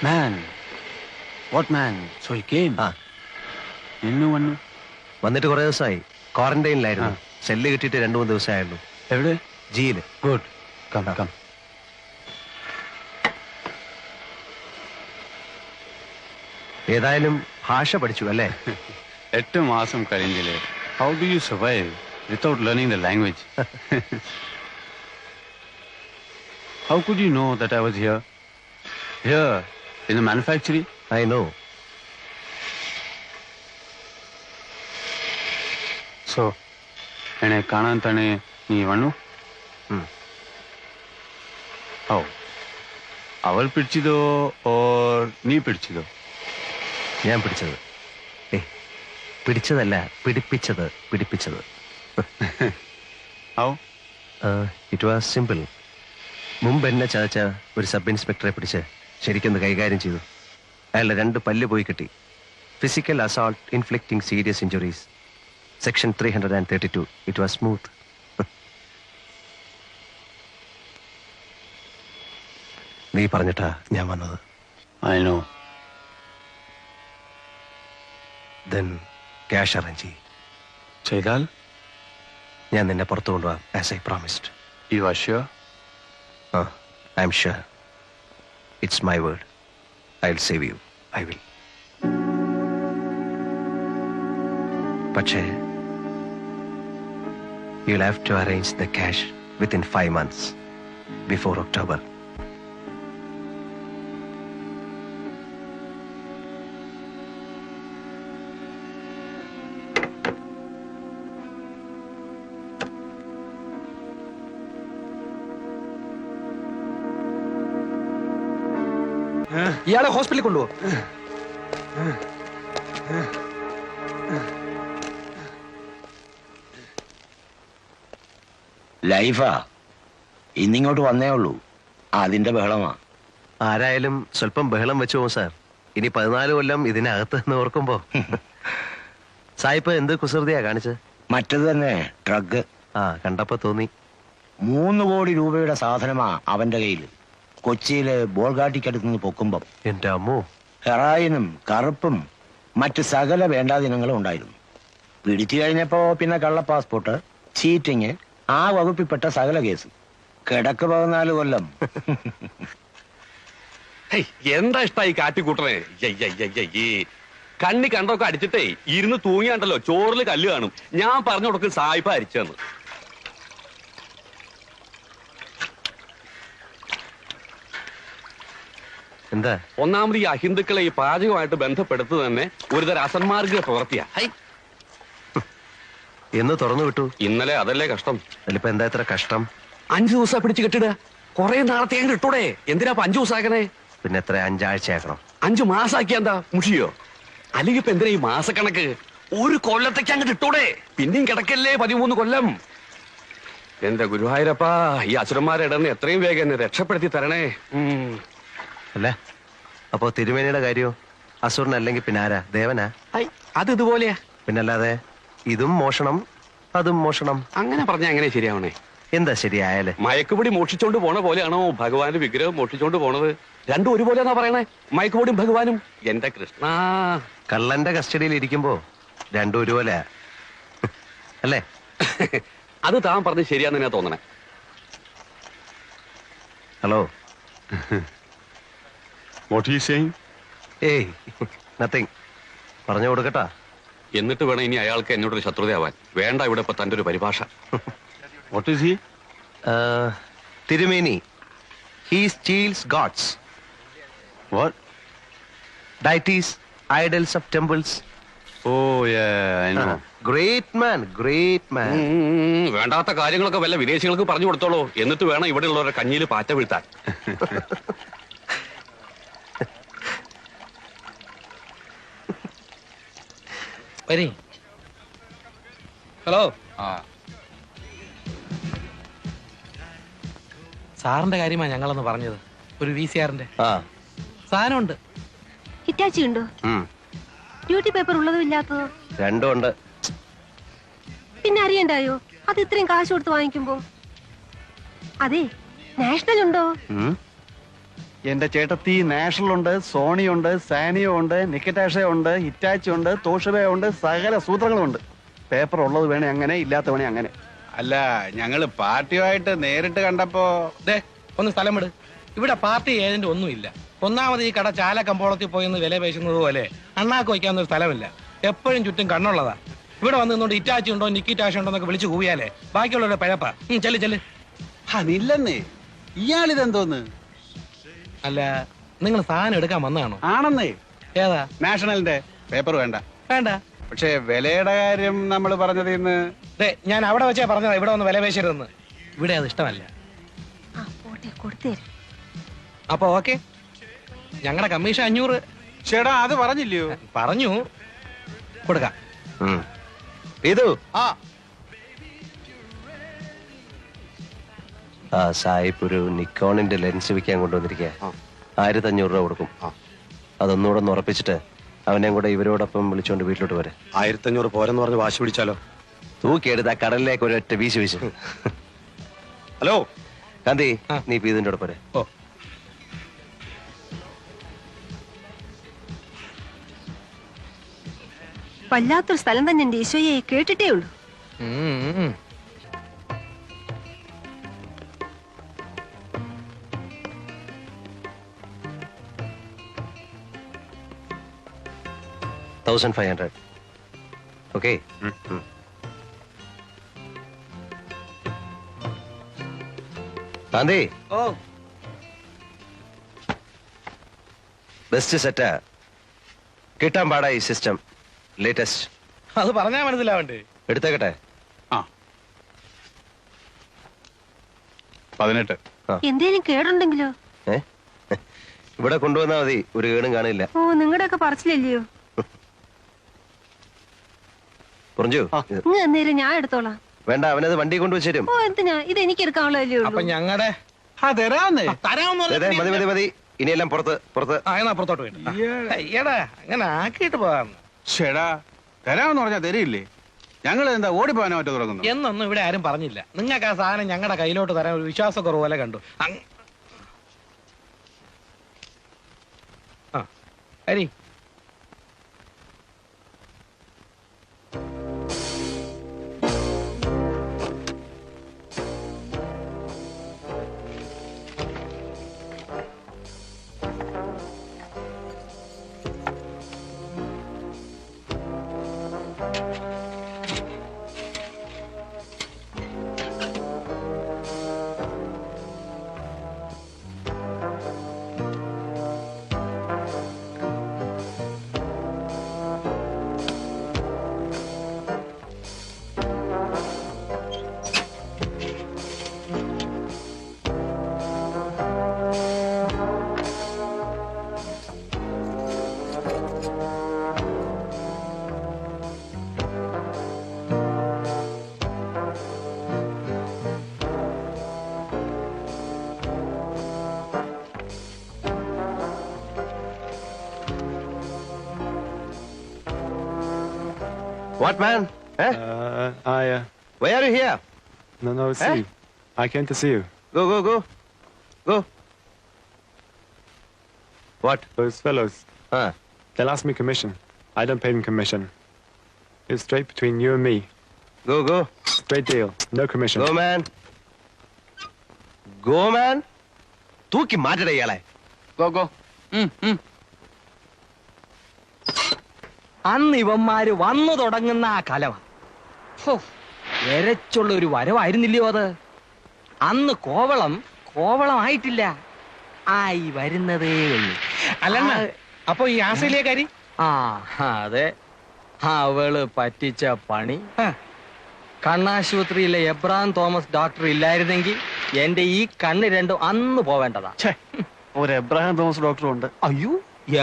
Man, what man? So he came. ഇന്നു വന്നു. വന്നിട്ട് കുറെ ദിവസമായി. ക്വാറന്റൈനിലായിരുന്നു. സെല്ല് കിട്ടിയിട്ട് 2-3 ദിവസമായുള്ളൂ. എവിടെ? ജിയില്. ഗുഡ്. Come come. ഏതായാലും ഭാഷ പഠിച്ചു അല്ലേ? 8 മാസം കഴിഞ്ഞില്ലേ. How do you survive without learning the language? How could you know that I was here? Here, in the manufacturing? I know. So, എന്നെ കാണാൻ തന്നെ നീ വന്നു? ഓ, അവൾ പിടിച്ചതോ ഓർ നീ പിടിച്ചതോ? ഞാൻ പിടിച്ചത്. പിടിച്ചതല്ല, പിടിപ്പിച്ചത്. How? It was simple. മുമ്പ് എന്നെ ചതച്ച ഒരു സബ് ഇൻസ്പെക്ടറെ പിടിച്ച് ശരിക്കൊന്ന് കൈകാര്യം ചെയ്തു. അയാളുടെ 2 പല്ല് പോയി കിട്ടി. Physical assault inflicting serious injuries. Section 332. It was smooth. നീ പറഞ്ഞിട്ടാ ഞാൻ വന്നത്. I know. Then cash arrange ചെയ്താൽ ഞാൻ നിന്നെ പുറത്തു കൊണ്ടുപോകാം. As I promised. You are sure? I am sure. It's my word. I'll save you. I will. പക്ഷേ you'll have to arrange the cash within 5 months, before October. ഇയാളെ ഹോസ്പിറ്റലിൽ കൊണ്ടുപോ. ലൈഫാ ഇന്നിങ്ങോട്ട് വന്നേ ഉള്ളൂ. അതിന്റെ ബഹളമാ. ആരായാലും സ്വല്പം ബഹളം വെച്ചു പോകും സാർ. ഇനി 14 കൊല്ലം ഇതിനകത്ത് നിന്ന് ഓർക്കുമ്പോ. സായിപ്പ് എന്ത് കുസൃതിയാ കാണിച്ചത്? മറ്റത് തന്നെ ഡ്രഗ്. കണ്ടപ്പോ തോന്നി. 3 കോടി രൂപയുടെ സാധനമാ അവന്റെ കയ്യിൽ. കൊച്ചിയില് ബോൾഗാട്ടിക്കടുത്തുനിന്ന് പൊക്കുമ്പം എന്റെ അമ്മോ. ഹെറായിനും കറുപ്പും മറ്റ് സകല വേണ്ടാദിനങ്ങളും ഉണ്ടായിരുന്നു. പിടിച്ചു കഴിഞ്ഞപ്പോ പിന്നെ കള്ള പാസ്പോർട്ട്, ചീറ്റിങ്, ആ വകുപ്പിൽപ്പെട്ട സകല കേസ്. കിടക്ക് 14 കൊല്ലം. എന്താ ഇഷ്ടായി കാറ്റിക്കൂട്ടണേ. കണ്ണി കണ്ടൊക്കെ അടിച്ചിട്ടേ ഇരുന്ന് തൂങ്ങിയാണ്ടല്ലോ ചോറില് കല്ല് കാണും. ഞാൻ പറഞ്ഞു കൊടുക്കും സായിപ്പ അരിച്ചെന്ന്. എന്താ? ഒന്നാമത് ഈ അഹിന്ദുക്കളെ ഈ പാചകമായിട്ട് ബന്ധപ്പെടുത്തു തന്നെ ഒരുതരം അസന്മാർഗ പ്രവൃത്തിയാ. എന്ന് തുറന്നു വിട്ടു. ഇന്നലെ അതല്ലേ കഷ്ടം. അതിലിപ്പോ എന്താ ഇത്ര കഷ്ടം? 5 ദിവസം പിടിച്ച് കെട്ടിടുക. കുറെ നാളത്തെ കിട്ടൂടെ. എന്തിനാ 5 ദിവസം ആക്കണേ? പിന്നെ എത്ര 5 ആഴ്ചയാക്കണം? 5 മാസാക്കിയ എന്താ മുഷിയോ? അല്ലെങ്കിൽ ഇപ്പൊ എന്തിനാ ഈ മാസക്കണക്ക്? 1 കൊല്ലത്തേക്ക് അങ്ങോട്ട് ഇട്ടൂടെ. പിന്നെയും കിടക്കല്ലേ 13 കൊല്ലം. എന്റെ ഗുരുവായൂരപ്പാ, ഈ അസുരന്മാരെ ഇടന്ന് എത്രയും വേഗം എന്നെ രക്ഷപ്പെടുത്തി തരണേ. അല്ല, അപ്പോ തിരുമേനിയുടെ കാര്യോ? അസുരനല്ലെങ്കിൽ പിന്നെ ആരാ? ദേവനാ? അത് ഇതുപോലെയാ. പിന്നല്ലാതെ ഇതും മോഷണം അതും മോഷണം. അങ്ങനെ പറഞ്ഞാ എങ്ങനെ ശരിയാവണേ? എന്താ ശരിയായാലേ? മയക്കുപൊടി മോഷിച്ചോണ്ട് പോണ പോലെയാണോ ഭഗവാന്റെ വിഗ്രഹം മോഷിച്ചോണ്ട് പോണത്? രണ്ടും ഒരുപോലെയാണോ പറയണേ? മയക്കുപൊടിയും ഭഗവാനും. എന്റെ കൃഷ്ണ, കള്ളന്റെ കസ്റ്റഡിയിൽ ഇരിക്കുമ്പോ രണ്ടും ഒരുപോലെ അല്ലേ? അത് താൻ പറഞ്ഞ് ശരിയാന്ന് തോന്നണേ. Hello. What are you saying? ഏയ്, നത്തിങ്. പറഞ്ഞു കൊടുക്കട്ടാ. എന്നിട്ട് വേണം ഇനി അയാൾക്ക് എന്നോടൊരു ശത്രുതയാവാൻ. വേണ്ട ഇവിടെ ഇപ്പൊ തന്റെ ഒരു പരിഭാഷ. What is he? തിരുമേനി. He steals gods. What? Deities, idols of temples. Oh yeah, I know. Great man, great man. വേണ്ടാത്ത കാര്യങ്ങളൊക്കെ വല്ല വിദേശികൾക്ക് പറഞ്ഞു കൊടുത്തോളൂ. എന്നിട്ട് വേണം ഇവിടെ ഉള്ളവരുടെ കഞ്ഞിയിൽ പാറ്റ വീഴ്ത്താൻ. ഹലോ. സാറിന്റെ കാര്യമാണ് ഞങ്ങളൊന്ന് പറഞ്ഞത്. ഒരു VCRന്റെ സാധനമുണ്ട്. ഹിറ്റാച്ചി ഉണ്ടോ? ഡ്യൂട്ടി പേപ്പർ ഉള്ളതും ഇല്ലാത്തതോ? രണ്ടും ഉണ്ട്. പിന്നെ അറിയണ്ടായോ അത് ഇത്രയും കാശ് കൊടുത്ത് വാങ്ങിക്കുമ്പോ? അതെ, നാഷണൽ ഉണ്ടോ? എന്റെ ചേട്ടത്തി നാഷണൽ ഉണ്ട്, സോണി ഉണ്ട്, സാനിയോ ഉണ്ട്, നിക്കറ്റാഷ ഉണ്ട്, ഹിറ്റാച്ചി ഉണ്ട്, തോഷബ ഉണ്ട്, സകല സൂത്രങ്ങളും ഉണ്ട്. പേപ്പർ ഉള്ളത് വേണേ അങ്ങനെ, ഇല്ലാത്ത വേണേ അങ്ങനെ. അല്ല ഞങ്ങള് പാർട്ടിയുമായിട്ട് നേരിട്ട് കണ്ടപ്പോ ദേ ഒന്ന് സ്ഥലം വിട്. ഇവിടെ പാർട്ടി ഏജന്റ് ഒന്നുമില്ല. ഒന്നാമത് ഈ കട ചാല കമ്പോളത്തിൽ പോയി വില പേശുന്നത് പോലെ അണ്ണാക്ക് വയ്ക്കാവുന്ന സ്ഥലമില്ല. എപ്പോഴും ചുറ്റും കണ്ണുള്ളതാ. ഇവിടെ വന്ന് നിന്നോണ്ട് ഇറ്റാച്ചി ഉണ്ടോ നിക്കിറ്റാച്ചി ഉണ്ടോ എന്നൊക്കെ വിളിച്ചു കൂവിയാലേ ബാക്കിയുള്ളവരുടെ പഴപ്പാ. ചെല്ല് ചെല്ല്. അതില്ലെന്നേ. ഇയാളിതെന്തോന്ന്? അല്ല നിങ്ങൾ സാധനം എടുക്കാൻ വന്നതാണോ? ആണെന്നേ. ഏതാ? നാഷണലിന്റെ പേപ്പർ വേണ്ട. വേണ്ട. പക്ഷെ വിലയുടെ കാര്യം നമ്മൾ പറഞ്ഞത് ഇന്ന് ദേ ഞാൻ അവിടെ വെച്ചാ പറഞ്ഞതാ ഇവിടെ ഒന്ന് വില പേശരുതെന്ന്. ഇവിടെ അത് ഇഷ്ടമല്ല. ആ പോട്ടെ, കൊടുത്തേര്. അപ്പൊ ഓക്കെ, ഞങ്ങളുടെ കമ്മീഷൻ 500. ചേടാ അത് പറഞ്ഞില്ലയോ? പറഞ്ഞു കൊടുക്കാം. ഇതു ആ ആ സായിപ്പ് ഒരു നിക്കോണിന്റെ ലെൻസ് വിൽക്കാൻ കൊണ്ടുവന്നിരിക്കുക. 1500 രൂപ കൊടുക്കും. അതൊന്നുകൂടെ ഒന്ന് ഉറപ്പിച്ചിട്ട് അവനെയും കൂടെ ഇവരോടൊപ്പം വിളിച്ചോണ്ട് വീട്ടിലോട്ട് പോരെ. 1500 പോരെന്ന് പറഞ്ഞ് വാശി പിടിച്ചാലോ? തൂക്കിയെടുത്ത് ആ കടലിലേക്ക് ഒരൊറ്റ വീശി വീശു. ഹലോ കാന്തി, നീ ഇപ്പൊ ഇതിന്റെ കൂടെ പോരെ. ഓ വല്ലാത്തൊരു സ്ഥലം തന്നെ എന്റെ ഈശോയെ, കേട്ടിട്ടേ ഉള്ളൂ. ഉം. $1,500. ഓക്കെ. കാന്തി, ഓ ബെസ്റ്റ് സെറ്റാ. കിട്ടാൻ പാടാ ഈ സിസ്റ്റം. ലേറ്റസ്റ്റ്. അത് പറഞ്ഞാ മനസ്സിലാവണ്ടേ? എടുത്തേക്കട്ടെ. ആ 18. എന്തേലും കേടുണ്ടെങ്കിലോ? ഇവിടെ കൊണ്ടുവന്നാ മതി, ഒരു കേടും കാണില്ല. ഓ, നിങ്ങളുടെയൊക്കെ പറച്ചില്ലല്ലയോ? പുറഞ്ചു നിങ്ങൾ എന്നേരം ഞാൻ എടുത്തോളാം. വേണ്ട, അവനത് വണ്ടി കൊണ്ടുവച്ച് തരും. ഓ, എന്തിനാ? ഇത് എനിക്ക് എടുക്കാനുള്ളതല്ലേ അപ്പൊ ഉള്ളൂ. ഞങ്ങളുടെ ആ തരാന്നേ. മതി മതി മതി, ഇനിയെല്ലാം പുറത്ത് പുറത്ത്. എന്നാ പുറത്തോട്ട് പോയിട്ട് അയ്യടാ അങ്ങനെ ആക്കിയിട്ട് പോകാന്ന്. ചേടാ തരാമെന്ന് പറഞ്ഞാ തരില്ലേ? ഞങ്ങൾ എന്താ ഓടിപ്പോകാനോ മറ്റോ തുടങ്ങുന്നു? എന്നൊന്നും ഇവിടെ ആരും പറഞ്ഞില്ല. നിങ്ങൾക്ക് ആ സാധനം ഞങ്ങളുടെ കയ്യിലോട്ട് തരാൻ ഒരു വിശ്വാസക്കുറവ് പോലെ കണ്ടു. ആ Hari, What man? Eh? Why are you here? No, see. I came to see you. Go. What? Those fellows, Huh? they'll ask me commission. I don't pay them commission. It's straight between you and me. Go. Straight deal. No commission. Go, man. തൂക്കി മാറ്റട ഇയാളെ. Go. അന്ന് ഇവന്മാര് വന്നു തുടങ്ങുന്ന ആ കലവ എരച്ചുള്ള ഒരു വരവായിരുന്നില്ലയോ അത്? അന്ന് കോവളമായിട്ടില്ല, ആയി വരുന്നതേ ഉള്ളൂ. അല്ലെന്ന അപ്പൊ ഈ ആസ്ട്രേലിയക്കാരി? ആ അതെ, അവള് പറ്റിച്ച പണി. കണ്ണാശുപത്രിയിലെ എബ്രാം തോമസ് ഡോക്ടർ ഇല്ലായിരുന്നെങ്കിൽ എന്റെ ഈ കണ്ണ് രണ്ടും അന്ന് പോവേണ്ടതാ. ഒരു എബ്രഹാം തോമസ് ഡോക്ടറും ഉണ്ട്. അയ്യോ,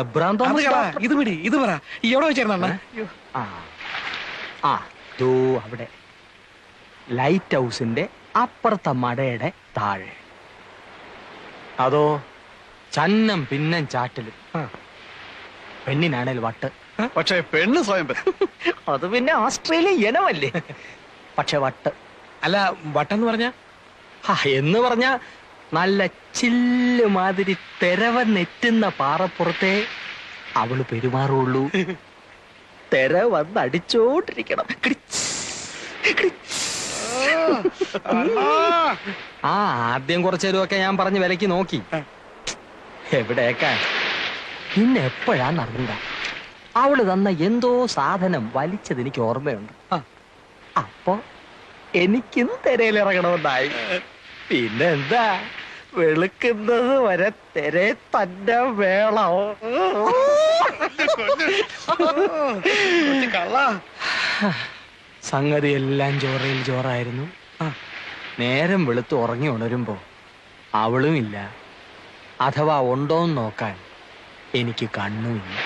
എബ്രാം തോമസ് ഡോക്ടർ? ഇത് പിടി, ഇത് പറ. ഈ എവിടെ വെച്ചായിരുന്ന? അവിടെ ലൈറ്റ് ഹൗസിന്റെ അപ്പുറത്തെ മടയുടെ താഴെ. അതോ ചന്നം പിന്നം ചാറ്റലും. പെണ്ണിനാണേൽ വട്ട്. പക്ഷേ പെണ്ണ് സ്വയം അത് പിന്നെ ഓസ്ട്രേലിയ ഇനമല്ലേ. പക്ഷെ വട്ട്. അല്ല വട്ടെന്ന് പറഞ്ഞ എന്ന് പറഞ്ഞ നല്ല ചില്ല് മാതിരി തെരവന്നെറ്റുന്ന പാറപ്പുറത്തെ അവള് പെരുമാറുള്ളൂ. തെര വന്ന് അടിച്ചോണ്ടിരിക്കണം. ആ ആദ്യം കുറച്ചേരുമൊക്കെ ഞാൻ പറഞ്ഞ് വിലക്ക് നോക്കി. എവിടേക്കാ പിന്നെ എപ്പോഴാന്നറിഞ്ഞ അവള് തന്ന എന്തോ സാധനം വലിച്ചത് എനിക്ക് ഓർമ്മയുണ്ട്. അപ്പൊ എനിക്കും തെരയിലിറങ്ങണമെന്നായി. പിന്നെന്താ വെളുക്കുന്നത് വരെ തെരെ തന്നെ വേണം. സംഗതി എല്ലാം ചോറയിൽ ചോറായിരുന്നു. നേരം വെളുത്ത് ഉറങ്ങി ഉണരുമ്പോ അവളും ഇല്ല, അഥവാ ഉണ്ടോന്ന് നോക്കാൻ എനിക്ക് കണ്ണുമില്ല.